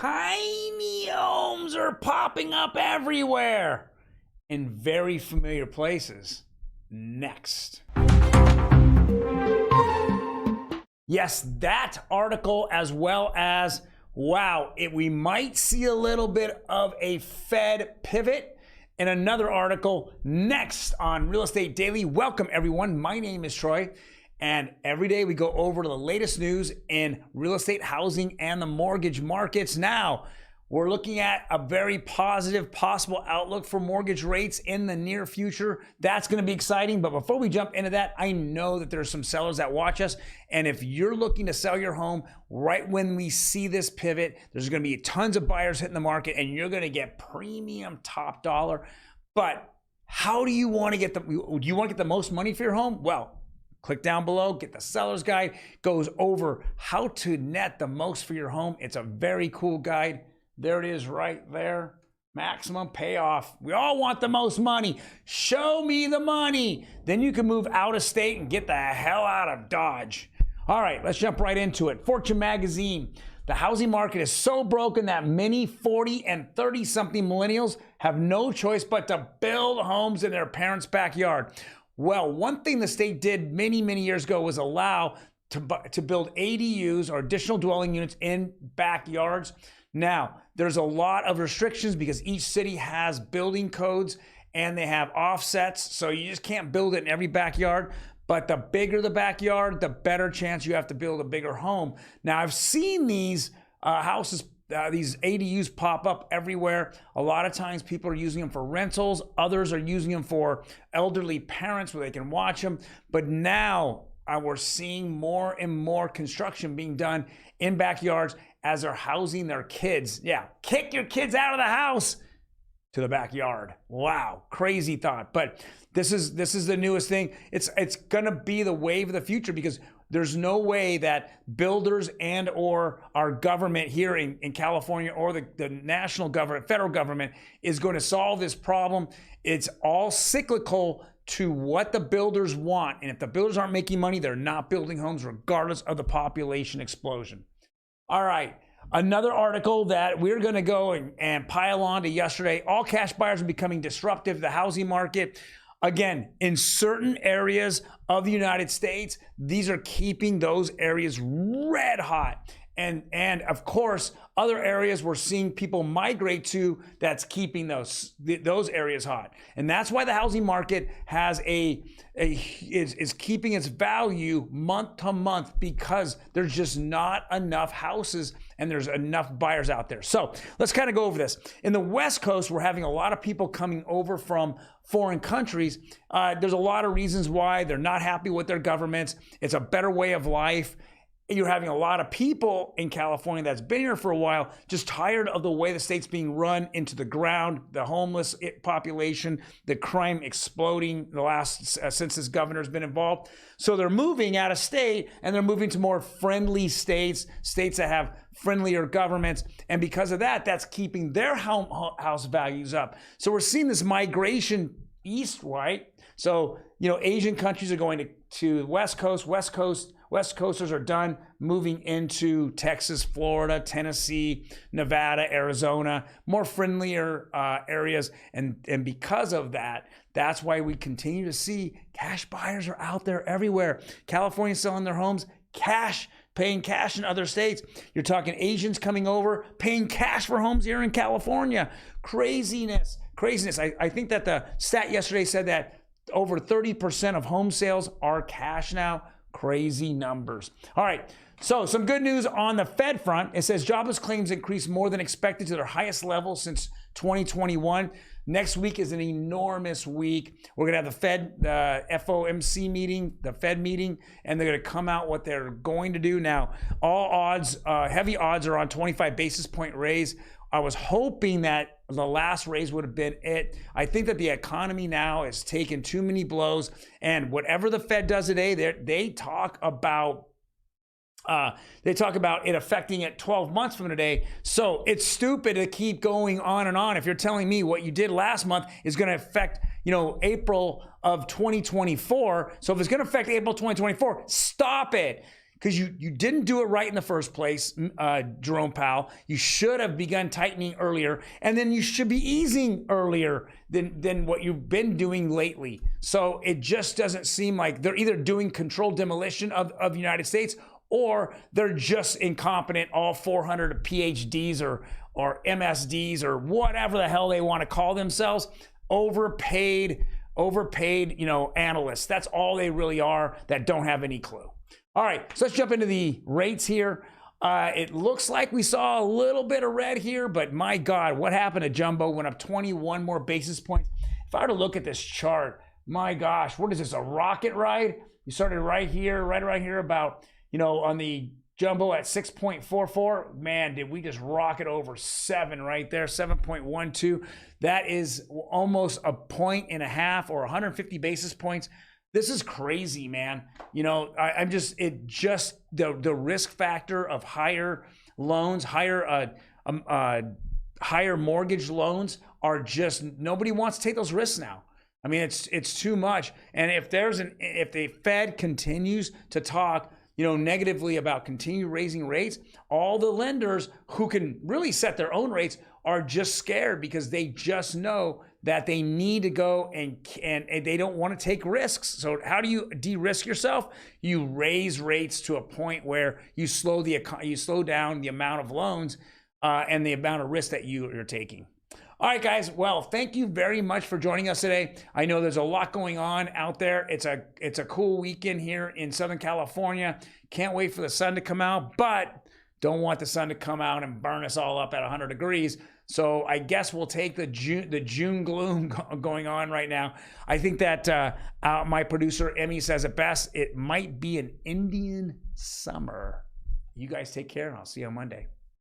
tiny homes are popping up everywhere in very familiar places. Next. Yes, that article, as well as, wow, we might see a little bit of a Fed pivot. And another article next on Real Estate Daily. Welcome, everyone. My name is Troy. And every day we go over to the latest news in real estate, housing, and the mortgage markets. Now, we're looking at a very positive possible outlook for mortgage rates in the near future. That's going to be exciting. But before we jump into that, I know that there's some sellers that watch us. And if you're looking to sell your home right when we see this pivot, there's going to be tons of buyers hitting the market and you're going to get premium top dollar. But how do you want to get do you want to get the most money for your home? Well, click down below, get the seller's guide, goes over how to net the most for your home. It's a very cool guide. There it is right there. Maximum payoff. We all want the most money. Show me the money. Then you can move out of state and get the hell out of Dodge. All right, let's jump right into it. Fortune magazine. The housing market is so broken that many 40 and 30-something millennials have no choice but to build homes in their parents' backyard. Well, one thing the state did many, many years ago was allow to build ADUs or additional dwelling units in backyards. Now, there's a lot of restrictions because each city has building codes and they have offsets, so you just can't build it in every backyard. But the bigger the backyard, the better chance you have to build a bigger home. Now, I've seen these houses, these ADUs pop up everywhere. A lot of times people are using them for rentals. Others are using them for elderly parents where they can watch them. But now we're seeing more and more construction being done in backyards as they're housing their kids. Yeah, kick your kids out of the house to the backyard. Wow, crazy thought. But this is the newest thing. It's gonna be the wave of the future because there's no way that builders and or our government here in California or the national government, federal government is going to solve this problem. It's all cyclical to what the builders want. And if the builders aren't making money, they're not building homes regardless of the population explosion. All right, another article that we're going to go and pile on to yesterday. All cash buyers are becoming disruptive to the housing market. Again, in certain areas of the United States, these are keeping those areas red hot. And of course, other areas we're seeing people migrate to that's keeping those areas hot. And that's why the housing market has is keeping its value month to month because there's just not enough houses and there's enough buyers out there. So let's kind of go over this. In the West Coast, we're having a lot of people coming over from foreign countries. There's a lot of reasons why they're not happy with their governments. It's a better way of life. You're having a lot of people in California that's been here for a while, just tired of the way the state's being run into the ground, the homeless population, the crime exploding the last since this governor's been involved. So they're moving out of state and they're moving to more friendly states that have friendlier governments. And because of that, that's keeping their house values up. So we're seeing this migration east, right? So, Asian countries are going to West Coast. West Coasters are done moving into Texas, Florida, Tennessee, Nevada, Arizona, more friendlier areas. And because of that, that's why we continue to see cash buyers are out there everywhere. California selling their homes cash, paying cash in other states. You're talking Asians coming over, paying cash for homes here in California. Craziness. I think that the stat yesterday said that over 30% of home sales are cash now. Crazy numbers. All right, so some good news on the Fed front. It says jobless claims increased more than expected to their highest level since 2021. Next week is an enormous week. We're going to have the Fed, the FOMC meeting, the Fed meeting, and they're going to come out what they're going to do. Now, all odds, heavy odds are on 25 basis point raise. I was hoping that the last raise would have been it. I think that the economy now has taken too many blows, and whatever the Fed does today, they talk about it affecting it 12 months from today. So it's stupid to keep going on and on. If you're telling me what you did last month is going to affect, April of 2024. So if it's going to affect April 2024, stop it. because you didn't do it right in the first place, Jerome Powell. You should have begun tightening earlier, and then you should be easing earlier than what you've been doing lately. So it just doesn't seem like they're either doing controlled demolition of the United States, or they're just incompetent, all 400 PhDs or MSDs or whatever the hell they want to call themselves, overpaid, analysts. That's all they really are, that don't have any clue. All right, so let's jump into the rates here. It looks like we saw a little bit of red here, but my God, what happened to Jumbo? Went up 21 more basis points. If I were to look at this chart, my gosh, what is this, a rocket ride? You started right around here about, on the Jumbo at 6.44. Man, did we just rocket over 7 right there, 7.12. That is almost a 1.5 or 150 basis points. This is crazy, man. The risk factor of higher loans, higher mortgage loans are just, nobody wants to take those risks now. I mean, it's too much. And if the Fed continues to talk, negatively about continue raising rates, all the lenders who can really set their own rates are just scared, because they just know that they need to go and they don't want to take risks. So how do you de-risk yourself? You raise rates to a point where you slow down the amount of loans and the amount of risk that you're taking. All right, guys. Well, thank you very much for joining us today. I know there's a lot going on out there. It's a cool weekend here in Southern California. Can't wait for the sun to come out, but don't want the sun to come out and burn us all up at 100 degrees. So I guess we'll take the June gloom going on right now. I think that my producer, Emmy, says it best. It might be an Indian summer. You guys take care, and I'll see you on Monday.